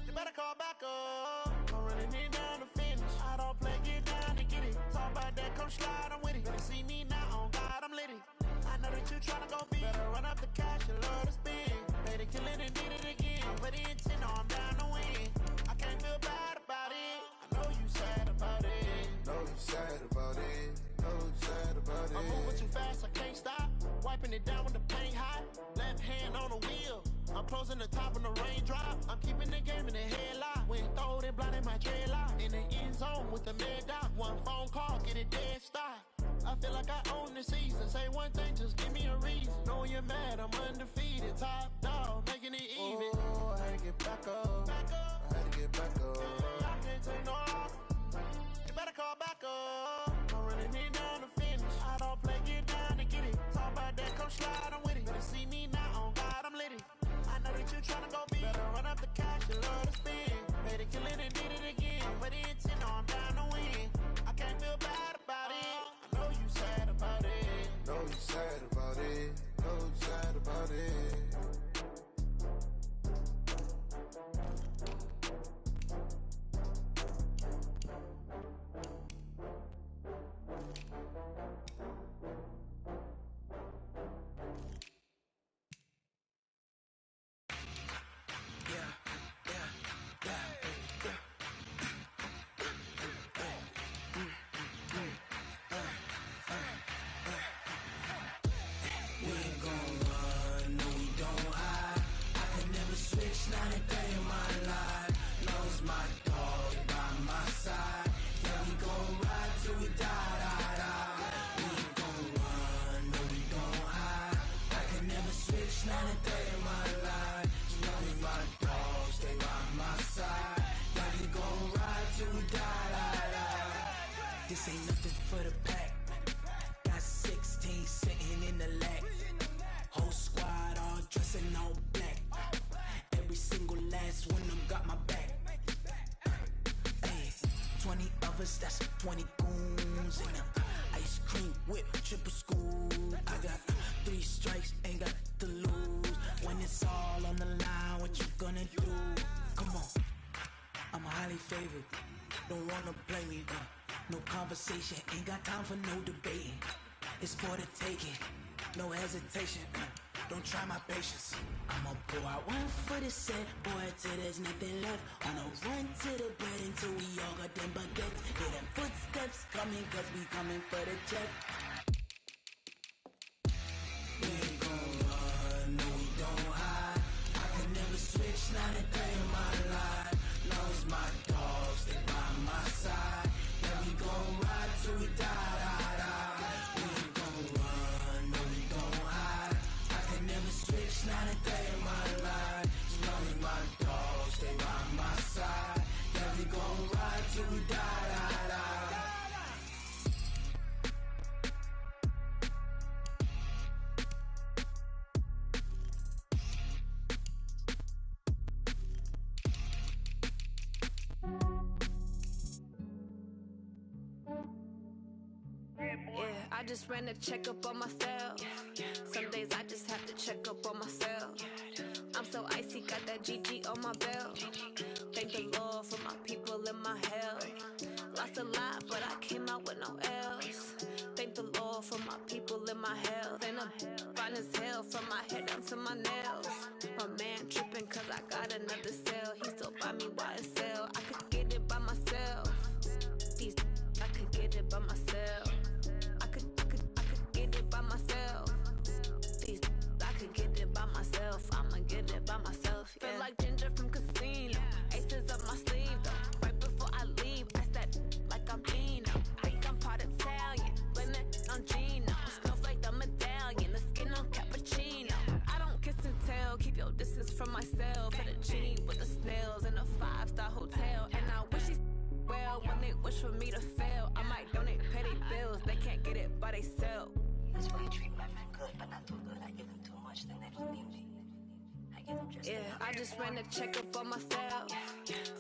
You better call back up. I'm running it down to finish. I don't play, get down to get it. Talk about that, come slide, I'm with it. Better see me now, on God, I'm lit it. I know that you tryna go big. Better run up the cash, you love to spin. Made it, kill it, and did it again. But the intent, no, I'm down to win. I can't feel bad about it. I know you sad about it. Know you sad about it. Know you sad about it. I'm moving too fast, I can't stop. Wiping it down with the paint hot. Left hand on the wheel. I'm closing the top when the raindrop. I'm keeping the game in the headlock. When throwed it, blinded my dreadlock. In the end zone with the mad dot. One phone call, get it dead stop. I feel like I own the season. Say one thing, just give me a reason. Knowing you're mad, I'm undefeated. Top dog, making it even. Oh, I had to get back up. I had to get back up. I can't take no off. You better call back up. I'm running it down to finish. I don't play, get down to get it. Talk about that, come slide, I'm with it. Better see me now, on God, I'm lit it. I know that you tryna go big. Better run up the cash, you love to spin. Made it, kill it, and did it again. But the intent, no, I'm down to win. I can't feel bad about it. I know you sad about it. Know you sad about it. Know you sad about it. This ain't nothing for the pack. Got 16 sitting in the lag. Whole squad all dressing all black. Every single last one of them got my back. Hey, 20 of us, that's 20 goons in them. Ice cream whip, triple school. I got 3 strikes, ain't got to lose. When it's all on the line, what you gonna do? Come on, I'm highly favored. Don't wanna play me, no conversation, ain't got time for no debating. It's for the taking, no hesitation. Don't try my patience. I'ma pour out one for the set, boy, till there's nothing left. On a run to the bread until we all got them baguettes. Hear them footsteps coming, cause we coming for the check. We ain't gon' run, no we don't hide. I can never switch, not a day in my life. Long as my dogs, they by my side. Yeah, we gon' ride till we die, die, die. We ain't gon' run, no we don't hide. I can never switch, not a day in my life. As long as my dogs, they by my side. Yeah, we gon' ride till we die, die, die. I just ran a checkup on myself. Some days I just have to check up on myself. I'm so icy, got that GG on my belt. Thank the Lord for my people in my health. Lost a lot, but I came out with no else. Thank the Lord for my people in my health. And I'm fine as hell from my head down to my nails. My man tripping cause I got another cell. He still buy me YSL. I could get it by myself. I could get it by myself. I could get it by myself. I could get it by myself. I'ma get it by myself. Yeah. Feel like Ginger from Casino. Aces up my sleeve though. Right before I leave, I said like I'm Dino. Think I'm part Italian. Blame it on Gino. Snowflake the medallion. The skin on cappuccino. I don't kiss and tell. Keep your distance from myself. Fettuccine with the snails in a 5-star hotel. And I wish he's well when they wish for me to fail. I might donate, pay their bills. They can't get it by themselves. That's why you treat women good, but not too good. I give them too much, then they don't need me. I give them just enough. I just ran a checkup on myself.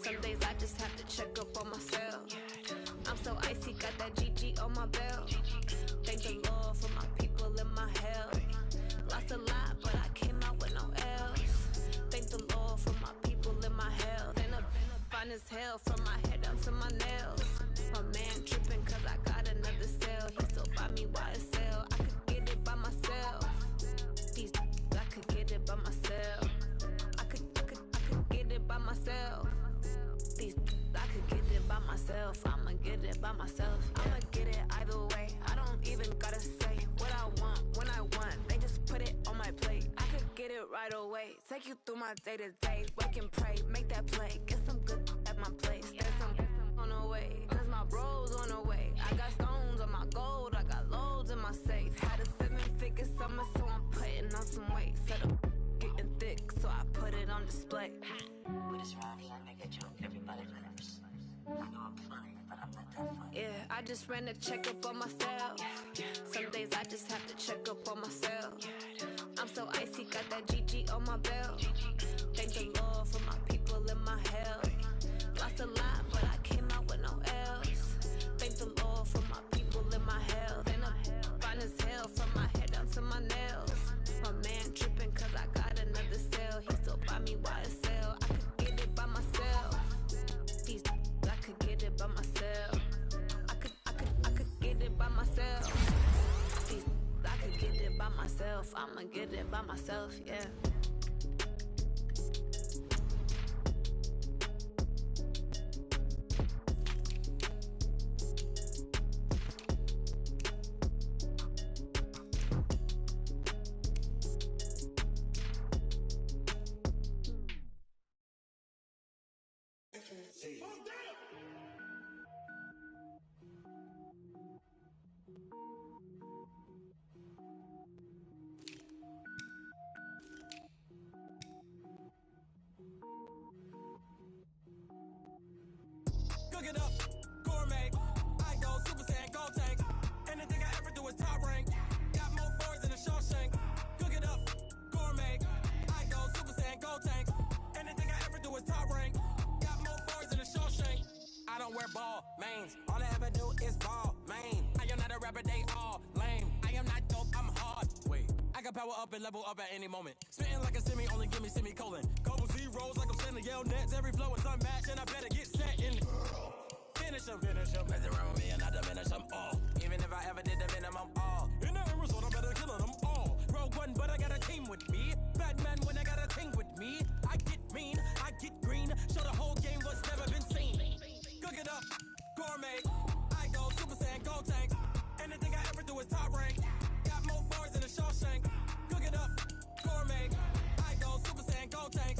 Some days I just have to check up on myself. I'm so icy, got that GG on my belt. Thank the Lord for my people in my health. Lost a lot, but I came out with no else. Thank the Lord for my people in my health. And I'm fine as hell from my head down to my nails. My man tripping cause I got another cell. He still buy me YSL. I could get it by myself. I could get it by myself. I could get it by myself. I could get it by myself. I'ma get it by myself. Yeah. I'ma get it either way. I don't even gotta say what I want when I want. They just put it on my plate. I could get it right away. Take you through my day to day. Wake and pray, make that play. Get some good at my place. There's some on the way. Cause my bro's on the way. I got stones on my gold. I got loads in my safe. Had a 7-figure summer, so I'm putting on some weight. Set up getting thick, so I put it on display. With this round here, I make a joke. Everybody laughs. I know I'm funny, but I'm not that funny. Yeah, I just ran a checkup on myself. Some days I just have to check up on myself. I'm so icy, got that GG on my belt. Thank the Lord for my people in my health. Lost a lot, but I came out with no else. Thank the Lord for my people in my health. And I'm fine as hell from my head down to my nails. My man tripping cause I got another cell. He still buy me YSL. I could get it by myself. I could get it by myself. I could get it by myself. I could get it by myself. I'ma get it by myself, yeah. Cook it up, gourmet. I go super gold tank. Anything I ever do is top rank. Got more boys than a Shawshank. Cook it up, gourmet. I go Super Saiyan, gold tank. Anything I ever do is top rank. Got more boys than a Shawshank. I don't wear ball mains. All I ever do is ball main. I am not a rapper, they all lame. I am not dope, I'm hard. Wait, I can power up and level up at any moment. Spitting like a semi, only give me semicolon. Couple zeros like I'm sending yell nets. Every flow is unmatched and I better get set in. Finish them. Mess around with me and I diminish them all. Even if I ever did the minimum all. In the end result, I better kill them all. Rogue One, but I got a team with me. Batman when I got a team with me. I get mean, I get green. Show the whole game what's never been seen. Cook it up, gourmet. I go Super Saiyan, gold tank. Anything I ever do is top rank. Got more bars than a Shawshank. Cook it up, gourmet. I go Super Saiyan, gold tank.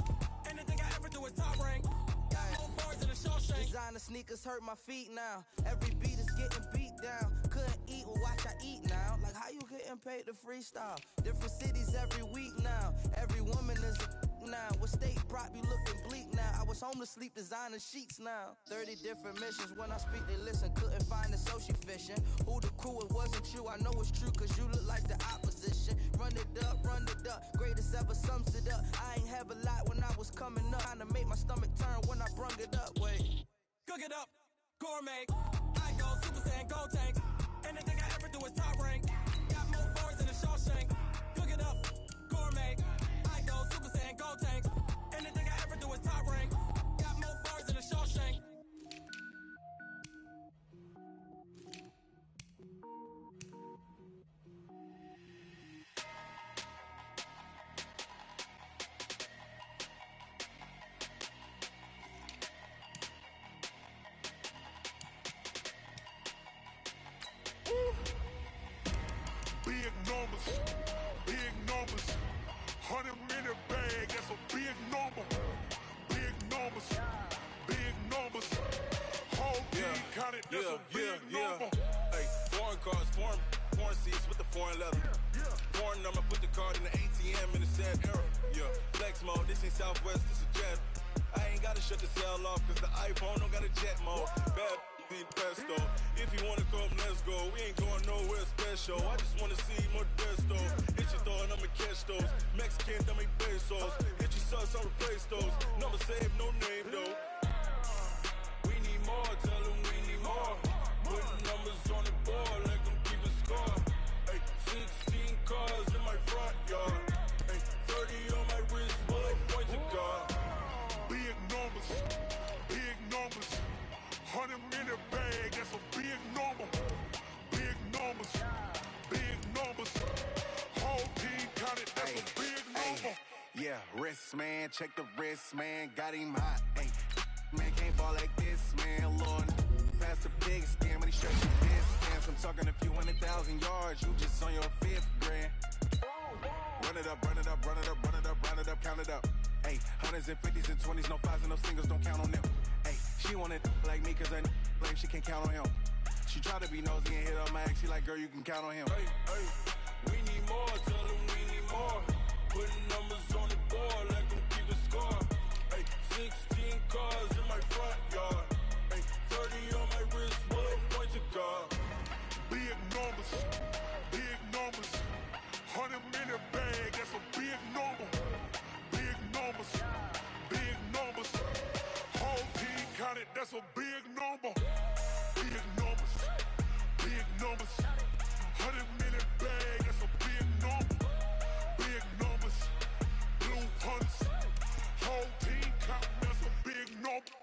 Anything I ever do is top rank. Got more bars than a Shawshank. Designer sneakers hurt my feet now. Every beat is getting beat down. Couldn't eat, well watch I eat now. Like how you getting paid to freestyle? Different cities every week now. Every woman is a now. What state prop you looking bleak now? I was home to sleep designer sheets now. 30 different missions. When I speak they listen. Couldn't find it so she fishing. Who the crew, it wasn't you. I know it's true cause you look like the opposition. Run it up. Greatest ever sums it up. I ain't have a lot when I was coming up. Trying to make my stomach turn when I brung it up. Wait. Cook it up, gourmet. I go Super Saiyan, gold tank. Anything I ever do is top rank. Got more bars than a Shawshank. Cook it up, gourmet. I go Super Saiyan, gold tank. Anything I ever do is top rank. Got more bars than a Shawshank. Big numbers, 100 minute bag, that's a big number. Big numbers, whole team counted, that's a big number. Hey, foreign cars, foreign seats with the foreign leather. Foreign number, put the card in the ATM in the sad era. Yeah, flex mode, this ain't Southwest, this is jet. I ain't gotta shut the cell off, cause the iPhone don't got a jet mode. Bad pesto. If you wanna come, let's go. We ain't going nowhere special. I just wanna see Modesto. Hit your thought, I'ma catch those. Mexican, dummy pesos. Hit your sus, I'll replace those. Number saved, no name though. We need more, tell them we need more. Putting numbers on the board, let them keep a score. Hey, 16 cars in my front yard. Hey, 30 on my wrist, bullet point to God. Big numbers. 100 minute bag, that's a big number. Big numbers. Whole team counted, that's a big number. Yeah, wrist man, check the wrist man, got him hot. Ay, man can't ball like this, man. Lord, past the biggest scam, but he stretch the distance. I'm talking a few 100,000 yards, you just on your 5th grand. Run it up, count it up. Ay, hundreds and 50s and 20s, no 5s and no singles, don't count on them. Ay, she wanted like me cause her lame, she can't count on him. She tried to be nosy and hit up my ex, she like, girl, you can count on him. Hey, we need more, tell them we need more. Putting numbers on the board, let them keep a score. Hey, 16 cars in my front yard. Hey, 30 on my wrist, bullet point to God. Big numbers. 100 minute bag, that's a big number. Big numbers. Whole team counted, that's a big number. Big numbers. 100 minute bag, that's a big number. Big numbers. Blue hunts. Whole team counting, that's a big number.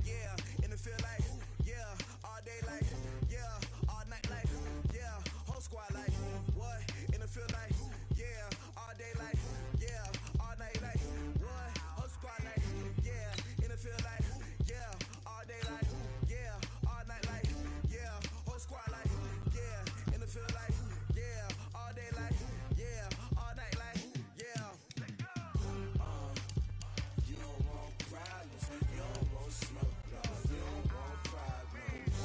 Yeah, and it feel like, yeah, all day like, yeah, all night like, yeah, whole squad like, what? And it feel like, yeah, all day like, yeah, all night like, what? Whole squad like, yeah, and it feel like, yeah, all day like, yeah, all night like, yeah, whole squad like, yeah, and it feel like, yeah, all day like, yeah, all night like, yeah. You don't want problems, you don't want smoke, dog. You don't want problems.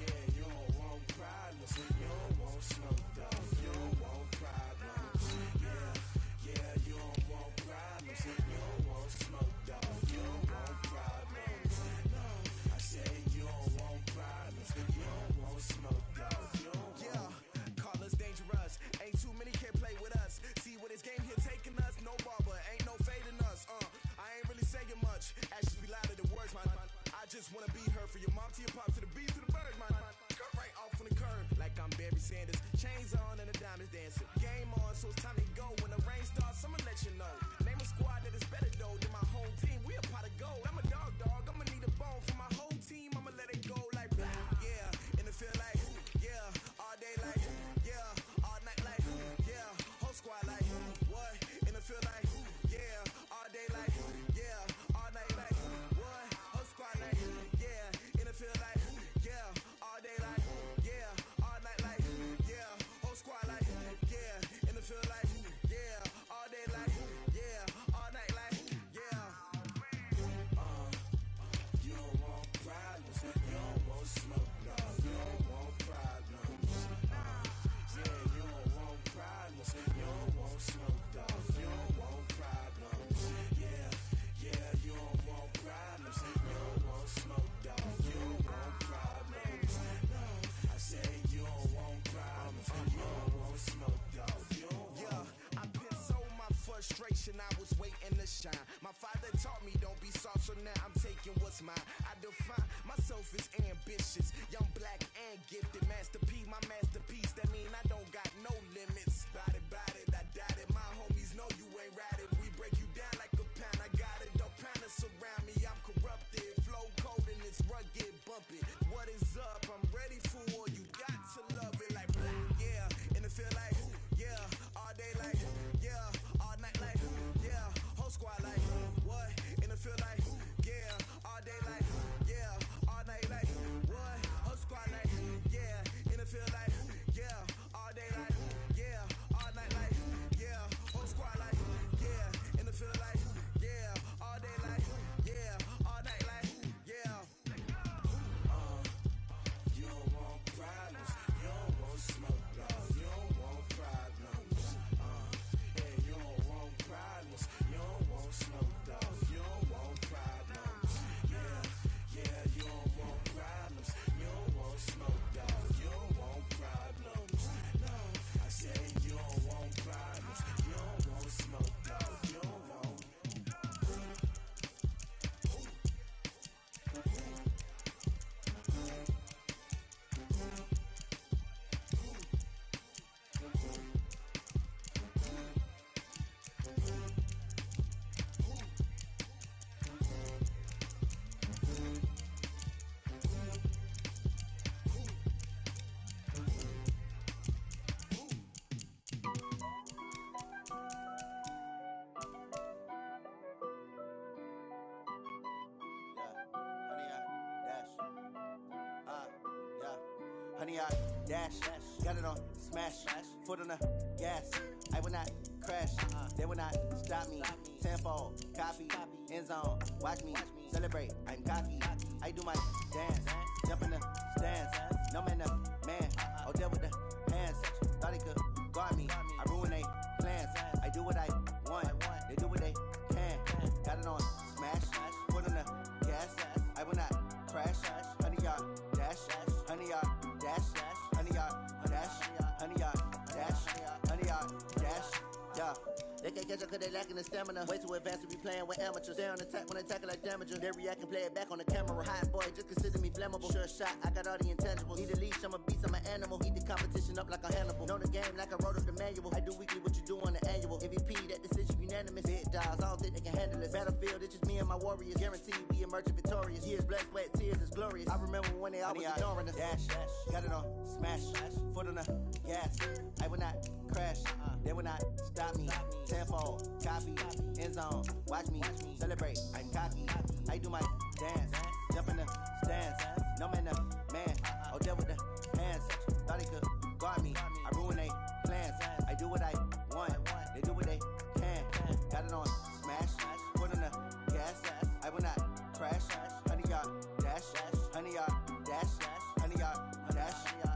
Yeah, you don't want problems, you don't want smoke, dog. You don't want problems. Yeah, just wanna be her. For your mom to your pop to the beat to the bird, man. Cut right off on the curb, like I'm Barry Sanders. Chains on and the diamonds dancing. Game on, so it's time to go. When the rain starts, I'ma let you know. Name a squad that is better though than my home team. We a pot of gold. I'm a dog. I'ma need a bone for my whole team. I'ma let it go like yeah. In the field like yeah. All day like yeah. All night like yeah. Whole squad like what? In the field like yeah. All day like yeah. All night like what? Whole squad like yeah. In the field like yeah. All day like yeah. All night like yeah. Whole squad like yeah. In the field like yeah. All day like yeah. All night like yeah. You don't want problems. You don't want smoke, no. You don't want problems. Yeah, you don't want problems. You don't want smoke, dog. You don't want problems. Yeah, you don't want problems. You don't want smoke, dog. You don't want problems. No, I say you don't want problems. You don't want smoke, dog. You don't want. Yeah, I put so my frustration. I was waiting to shine. My father taught me don't be soft, so now I'm taking what's mine. I define myself as ambitious, young, black, and gifted. Master P, my masterpiece. That mean I don't got no limits. Bout it, I doubt it. My homies know you ain't ratted. We break you down like a pound. I got it. Don't panic surround me. I'm corrupted. Flow cold and it's rugged, bumpy. What is up? I'm ready for all. You got to love it like yeah. In the field like yeah. All day like yeah. All night like yeah. Whole squad like what? In the field like yeah. All day like yeah. All night like what? Whole squad like yeah. In the field like yeah. All day like yeah. All night like yeah. Whole squad like yeah. In the field like yeah. All day like yeah. All night like yeah. You don't want problems. You don't want smoke, dog. You don't want problems. Yeah, you don't want problems. You don't want smoke, dog. You don't want problems. Yeah, you don't want problems. You don't want smoke, dog. You don't want problems. No, I say you don't want problems. You don't want smoke, dog. You don't want. Honey, I dash, got it on smash, foot on the gas. I will not crash, they will not stop me. Tenfold, copy, end zone, watch me celebrate. I'm cocky, I do my dance, jump in the stands. No man, the man, oh, deal with the hands. Thought he could guard me, I ruin they plans. I do what I want, they do what they can. Got it on smash, foot on the gas. I will not crash, honey, y'all dash, honey, y'all dash, honey, y'all dash, honey, y'all dash, honey, y'all dash, yeah. They can't catch up cause they lacking the stamina. Way too advanced to be playing with amateurs. They on attack when they tackle like damagers. They react and play it back on the camera. Hot boy, just consider me flammable. Sure shot, I got all the intangibles. Need a leash, I'm a beast, I'm an animal. Eat the competition up like a Hannibal. Know the game like I wrote up the manual. I do weekly what you do on the annual. MVP, that decision unanimous. Big dogs, I don't think they can handle it. Battlefield, it's just me and my warriors. Guaranteed we emerging victorious. Years, blood, sweat, tears, it's glorious. I remember when they always ignoring us. Dash, got it on smash, foot on the gas. I will not crash, they will not stop me. Tenfold, copy, end zone, watch me celebrate. I'm cocky, I do my dance, jump in the stands. No man, the man, oh, deal with the hands. Thought he could guard me, I ruin they plans. I do what I want, they do what they can. Got it on smash, foot on the gas. I will not crash, honey, y'all dash, honey, y'all dash, honey, y'all dash,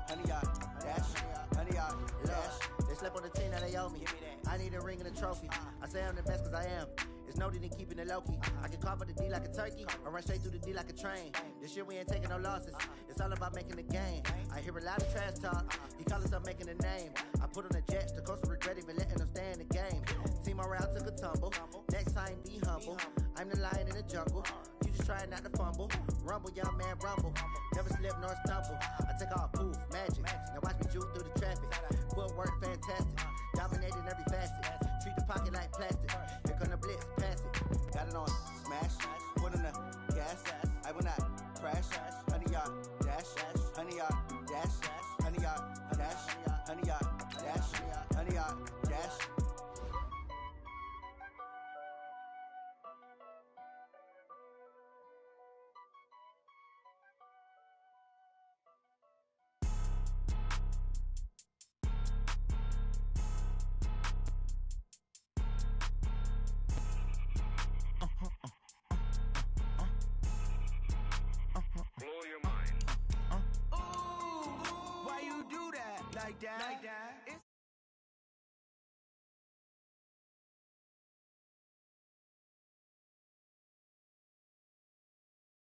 honey, y'all dash, honey, y'all dash. They slept on the team, now they owe me. I need a ring and a trophy. I say I'm the best cause I am. It's no need in keeping it low-key. I can carve up the D like a turkey or run straight through the D like a train. This year we ain't taking no losses. It's all about making the game. I hear a lot of trash talk. He call us up making a name. I put on the jets. The coach will regret even letting them stay in the game. Team around took a tumble. Next time be humble. I'm the lion in the jungle. You just trying not to fumble. Rumble, young man, rumble. Never slip nor stumble. I take off, poof, magic. Now watch me juke through the traffic. Footwork fantastic. Dominating every facet. Treat the pocket like plastic. Here come the blitz, pass it. Got it on smash. Foot in the gas. I will not crash. 100-yard dash. 100-yard dash. 100-yard dash. 100-yard dash. 100-yard dash. Blow your mind. Why you do that? Like that?